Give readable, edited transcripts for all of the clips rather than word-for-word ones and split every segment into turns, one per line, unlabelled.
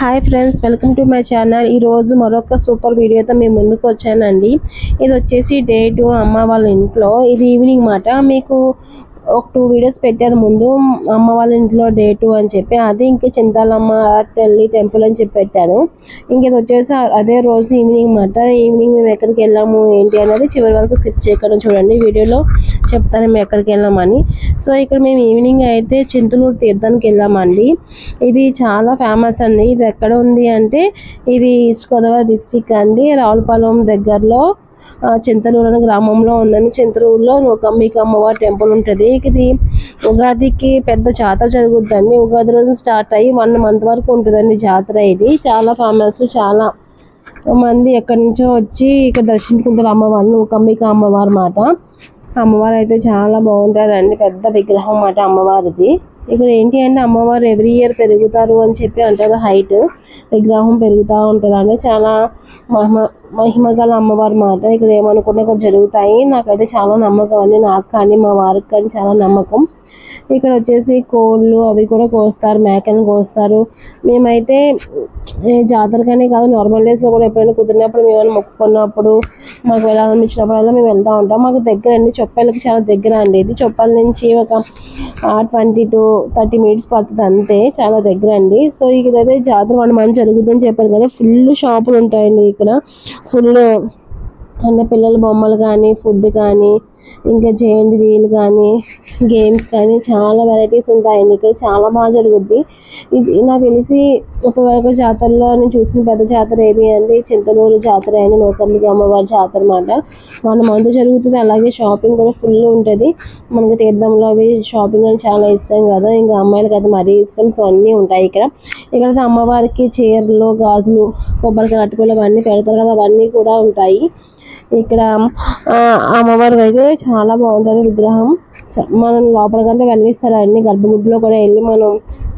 Hi friends, welcome to my channel. ఈరోజు మరొక super వీడియోతో మేము ముందుకు వచ్చానండి. ఇది వచ్చేసి డే 2 అమ్మ వాళ్ళ ఇంట్లో. ఇది ఈవినింగ్ మాట. మీకు ఒక 2 వీడియోస్ పెట్టాను ముందు, అమ్మ వాళ్ళ ఇంట్లో డే 2 అని చెప్పి. అది ఇంక చింతాలమ్మ తల్లి టెంపుల్ అని చెప్పి పెట్టాను. ఇంక ఇది వచ్చేసి అదే రోజు ఈవినింగ్ మాట. ఈవినింగ్ మేము ఎక్కడికి వెళ్ళాము ఏంటి అనేది చివరి వరకు స్కిప్ చేయకుండా చూడండి. వీడియోలో చెప్తాను మేము ఎక్కడికి వెళ్ళామని. సో ఇక్కడ మేము ఈవినింగ్ అయితే చింతలూరు తీర్థానికి వెళ్ళామండి. ఇది చాలా ఫేమస్ అండి. ఇది ఎక్కడ ఉంది అంటే ఇది ఈస్ట్ గోదావరి డిస్టిక్ అండి, రావులపాలెం దగ్గరలో చింతలూరు అనే గ్రామంలో ఉందండి. చింతలూరులో నూకమ్మిక అమ్మవారి టెంపుల్ ఉంటుంది. ఇది ఉగాదికి పెద్ద జాతర జరుగుతుందండి. ఉగాది రోజు స్టార్ట్ అయ్యి 1 month వరకు ఉంటుందండి జాతర. ఇది చాలా ఫేమస్. చాలా మంది ఎక్కడి నుంచో వచ్చి ఇక్కడ దర్శించుకుంటారు అమ్మవారిని. నూకమ్మిక అమ్మవారి మాట. అమ్మవారు అయితే చాలా బాగుంటారండి. పెద్ద విగ్రహం మాట అమ్మవారిది. ఇక్కడ ఏంటి అంటే అమ్మవారు ఎవ్రీ ఇయర్ పెరుగుతారు అని చెప్పి అంటారు. హైట్ విగ్రహం పెరుగుతూ ఉంటుందండి. చాలా మహిమ గల అమ్మవారి మాట. ఇక్కడ ఏమనుకున్నా కూడా జరుగుతాయి. నాకైతే చాలా నమ్మకం అండి. నాకు కానీ మా వారికి కానీ చాలా నమ్మకం. ఇక్కడ వచ్చేసి కోళ్ళు అవి కూడా కోస్తారు, మేకలను కోస్తారు. మేమైతే జాతరకనే కాదు, నార్మల్ డేస్లో కూడా ఎప్పుడైనా కుదిరినప్పుడు మేము మొక్కుకున్నప్పుడు మాకు వెళ్ళాలనిపించినప్పుడల్లా మేము వెళ్తూ ఉంటాం. మాకు దగ్గర అండి, చొప్పాలకి చాలా దగ్గర అండి. ఇది చొప్పాల నుంచి ఒక 20 to 30 minutes పడుతుంది అంతే. చాలా దగ్గర అండి. సో ఇదైతే జాతర 1 month జరుగుతుందని చెప్పారు కదా. ఫుల్ షాపులు ఉంటాయండి ఇక్కడ. ఫుల్ అంటే పిల్లల బొమ్మలు కానీ, ఫుడ్ కానీ, ఇంకా జెయింట్ వీల్ కానీ, గేమ్స్ కానీ చాలా వెరైటీస్ ఉంటాయండి. ఇక్కడ చాలా బాగా జరుగుద్ది. ఇది నాకు తెలిసి ఇప్పటివరకు జాతరలో నేను చూసిన పెద్ద జాతర ఏది అంటే చింతలూరు జాతర అయిన నూకమ్మిక అమ్మవారి జాతర అన్నమాట. 1 month జరుగుతుంది. అలాగే షాపింగ్ కూడా ఫుల్ ఉంటుంది. మనకి తీర్థంలో అవి షాపింగ్ అని చాలా ఇష్టం కదా, ఇంకా అమ్మాయిలకి అయితే మరీ ఇష్టం. సో అన్నీ ఉంటాయి ఇక్కడ. ఇక్కడైతే అమ్మవారికి చీరలు, గాజులు, కొబ్బరికాయ అట్టుపులు అవన్నీ పెడతారు కదా, అవన్నీ కూడా ఉంటాయి ఇక్కడ. అమ్మవారు అయితే చాలా బాగుంటుంది విగ్రహం. మనం లోపల కంటే వెళ్ళిస్తారండి. గర్భగుడిలో కూడా వెళ్ళి మనం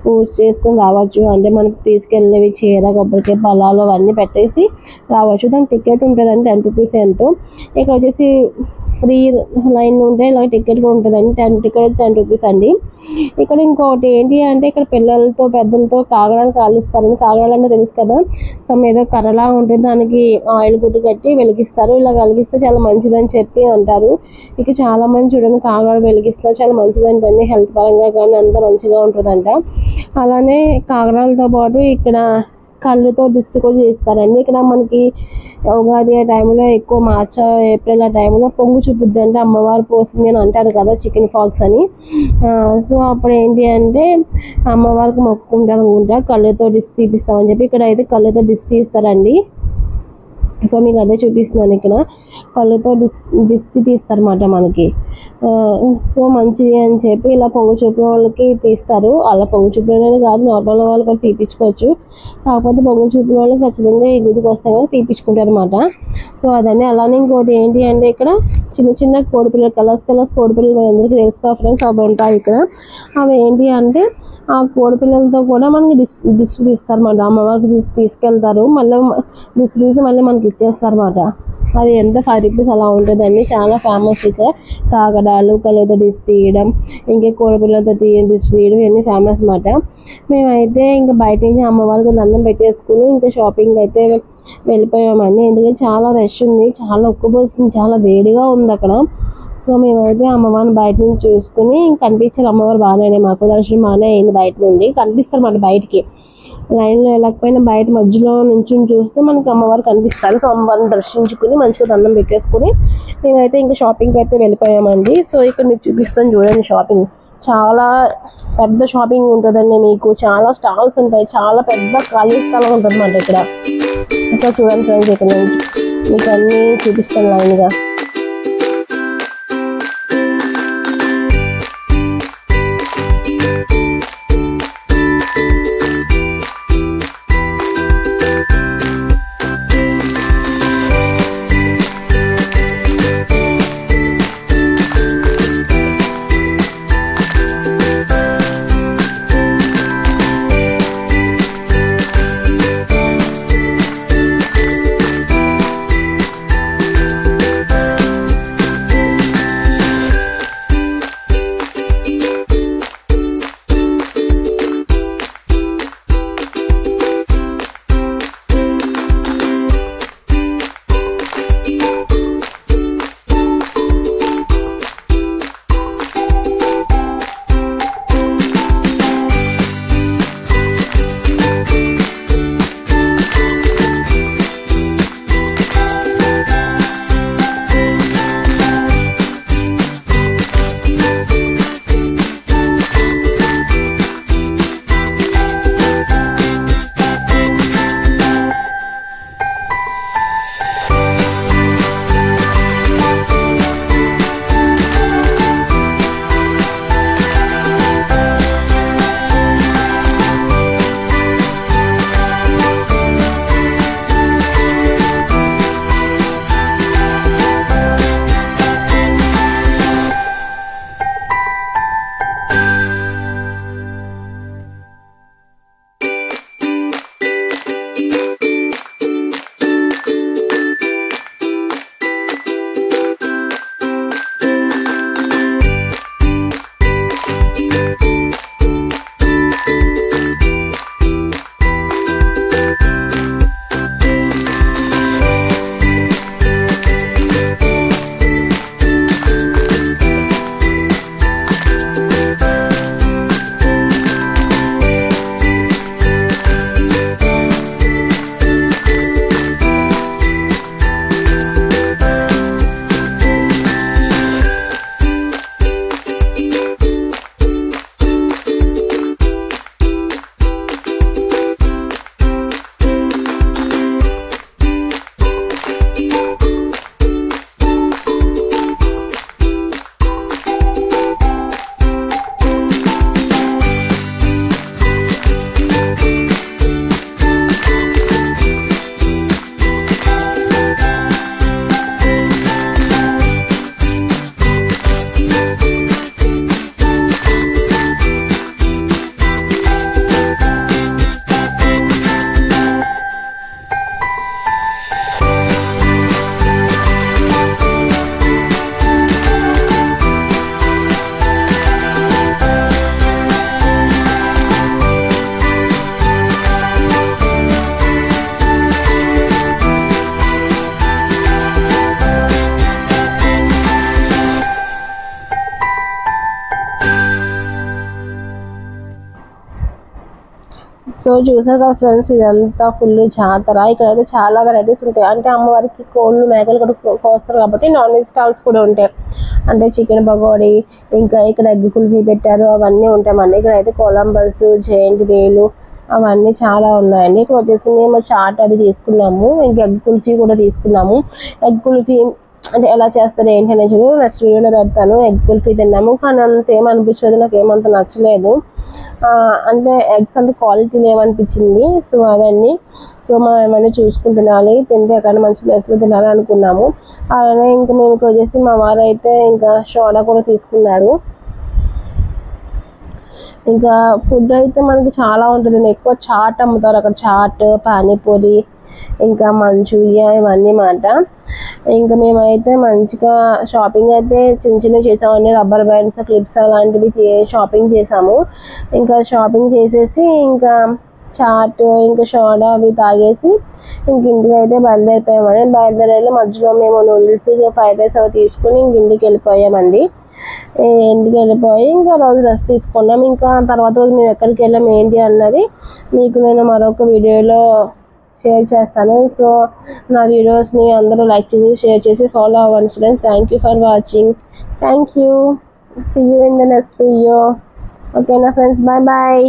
పూజ చేసుకొని రావచ్చు. అంటే మనకు తీసుకెళ్ళినవి చీర, కొబ్బరికాయ, పొలాలు అవన్నీ పెట్టేసి రావచ్చు. దానికి టికెట్ ఉంటుందండి 10 rupees ఎంతో. ఇక్కడ వచ్చేసి ఫ్రీ లైన్ ఉంటే ఇలా టికెట్ కూడా ఉంటుందండి. టికెట్ 10 rupees అండి. ఇక్కడ ఇంకోటి ఏంటి అంటే ఇక్కడ పిల్లలతో పెద్దలతో కాగడాలు కాలుస్తారండి. కాగడాలు అంటే తెలుసు కదా, సమ్ ఏదో కర్రలా ఉంటుంది, దానికి ఆయిల్ గుడ్డు కట్టి వెలిగిస్తారు. ఇలా వెలిగిస్తే చాలా మంచిదని చెప్పి అంటారు. ఇక చాలా మంది చూడండి కాగడాలు వెలిగిస్తారు. చాలా మంచిదంటండి, హెల్త్ పరంగా కానీ అంత మంచిగా ఉంటుందంట. అలానే కాగడాలతో పాటు ఇక్కడ కళ్ళుతో దిష్టి కూడా చేస్తారండి. ఇక్కడ మనకి ఉగాది ఆ టైంలో ఎక్కువ మార్చ్, ఏప్రిల్ ఆ టైంలో పొంగు చూపుద్ది అంటే అమ్మవారు పోసింది అని అంటారు కదా, చికెన్ ఫాక్స్ అని. సో అప్పుడు ఏంటి అంటే అమ్మవారికి మొక్కుకుంటారు అనుకుంటా, కళ్ళుతో దిష్టి తీపిస్తామని చెప్పి. ఇక్కడ అయితే కళ్ళుతో దిష్టి తీస్తారండి. సో మీకు అదే చూపిస్తున్నాను. ఇక్కడ కళ్ళుతో దిష్టి తీస్తారన్నమాట మనకి. సో మంచిది అని చెప్పి ఇలా పొంగు చూపిన వాళ్ళకి తీస్తారు. అలా పొంగు చూపిన వాళ్ళు కాదు, నార్మల్ వాళ్ళు కూడా తీపించుకోవచ్చు. కాకపోతే పొంగు చూపిన వాళ్ళు ఖచ్చితంగా ఈ గుడికి వస్తాయి కదా, తీపించుకుంటారు అనమాట. సో అదని. అలానే ఇంకోటి ఏంటి అంటే ఇక్కడ చిన్న చిన్న కోడిపిల్లలు, కలర్స్ కోడిపిల్లలు అందరికీ తెలుసు కదా ఫ్రెండ్స్, అవి ఉంటాయి ఇక్కడ. అవి ఏంటి అంటే ఆ కోడిపిల్లలతో కూడా మనకి దిష్టి తీస్తారన్నమాట. అమ్మవారికి తీసుకెళ్తారు, మళ్ళీ దిష్టి తీసి మళ్ళీ మనకి ఇచ్చేస్తారన్నమాట. అది ఎంత 5 rupees అలా ఉంటుందండి. చాలా ఫేమస్ ఇక్కడ. కాగడాలు, కళ్ళతో దిష్టి తీయడం, ఇంకా కోడిపిల్లలతో దిష్టి తీయడం ఇవన్నీ ఫేమస్ అన్నమాట. మేమైతే ఇంకా బయట నుంచి అమ్మవారికి దండం పెట్టేసుకుని ఇంకా షాపింగ్ అయితే వెళ్ళిపోయామండి. ఎందుకంటే చాలా రష్ ఉంది, చాలా ఉక్కుపోస్తుంది, చాలా వేడిగా ఉంది అక్కడ. సో మేమైతే అమ్మవారిని బయట నుంచి చూసుకుని కనిపించారు. అమ్మవారు బాగానే, మాకు దర్శనం బాగానే అయింది. బయట నుండి కనిపిస్తారు అన్నమాట. బయటికి లైన్లో వెళ్ళకపోయినా బయట మధ్యలో నుంచి చూస్తే మనకి అమ్మవారు కనిపిస్తారు. సో అమ్మవారిని దర్శించుకుని మంచిగా దండం పెట్టేసుకుని మేమైతే ఇంకా షాపింగ్కి అయితే వెళ్ళిపోయామండి. సో ఇక్కడ మీకు చూపిస్తాను చూడండి. షాపింగ్ చాలా పెద్ద షాపింగ్ ఉంటుందండి. మీకు చాలా స్టాల్స్ ఉంటాయి. చాలా పెద్ద ఖాళీ స్థలం ఉంటుంది అన్నమాట ఇక్కడ. ఇంకా చూడండి ఫ్రెండ్స్, ఇక్కడ నుంచి మీకు అన్నీ చూపిస్తాను లైన్గా. సో చూసారు కదా ఫ్రెండ్స్, ఇదంతా ఫుల్ జాతర. ఇక్కడైతే చాలా వెరైటీస్ ఉంటాయి. అంటే అమ్మవారికి కోళ్ళు మేకలు కూడా కోస్తారు కాబట్టి నాన్ వెజ్ స్టాల్స్ కూడా ఉంటాయి. అంటే చికెన్ పకోడీ, ఇంకా ఇక్కడ ఎగ్ కుల్ఫీ పెట్టారు, అవన్నీ ఉంటామండి. ఇక్కడ అయితే కొలంబస్, జైంట్ వేలు అవన్నీ చాలా ఉన్నాయండి. ఇక్కడ వచ్చేసి మేము చాట్ అది తీసుకున్నాము, ఇంకా ఎగ్ కుల్ఫీ కూడా తీసుకున్నాము. ఎగ్ కుల్ఫీ అంటే ఎలా చేస్తారు ఏంటి అనేది నెక్స్ట్ వీడియోలో పెడతాను. ఎగ్ కుల్ఫీ తిన్నాము, కానీ అంత ఏమనిపించలేదు, నాకు ఏమంత నచ్చలేదు. అంటే ఎగ్స్ అంటే క్వాలిటీ లేవనిపించింది. సో అదండి. సో మనం ఏమైనా చూసుకుని తినాలి, తింటే ఎక్కడ మంచి ప్లేస్లో తినాలి అనుకున్నాము. అలానే ఇంకా మేము ఇక్కడ వచ్చేసి మా వారు అయితే ఇంకా సోడా కూడా తీసుకున్నారు. ఇంకా ఫుడ్ అయితే మనకి చాలా ఉంటుంది. ఎక్కువ చాట్ అమ్ముతారు అక్కడ, చాట్, పానీపూరి, ఇంకా మంచూరియా ఇవన్నీ మాట. ఇంకా మేమైతే మంచిగా షాపింగ్ అయితే చిన్న చిన్నవి చేసామండి. రబ్బర్ బ్యాండ్స్, క్లిప్స్ అలాంటివి షాపింగ్ చేసాము. ఇంకా షాపింగ్ చేసేసి ఇంకా చాట్ ఇంకా సోడా అవి తాగేసి ఇంక ఇంటికి అయితే బయలుదేరిపోయామండి. బయలుదేరే మధ్యలో మేము నూడిల్స్, ఫ్రైడ్ రైస్ అవి తీసుకుని ఇంక ఇంటికి వెళ్ళిపోయామండి. ఇంటికి వెళ్ళిపోయి ఇంకా రోజు రెస్ట్ తీసుకున్నాం. ఇంకా తర్వాత రోజు మేము ఎక్కడికి వెళ్ళాం ఏంటి అన్నది మీకు నేను మరొక వీడియోలో షేర్ చేస్తాను. సో నా వీడియోస్ని అందరూ లైక్ చేసి షేర్ చేసి ఫాలో అవ్వండి friends. Thank you for watching. Thank you. See you in the next video. ఓకేనా ఫ్రెండ్స్, బాయ్ బాయ్.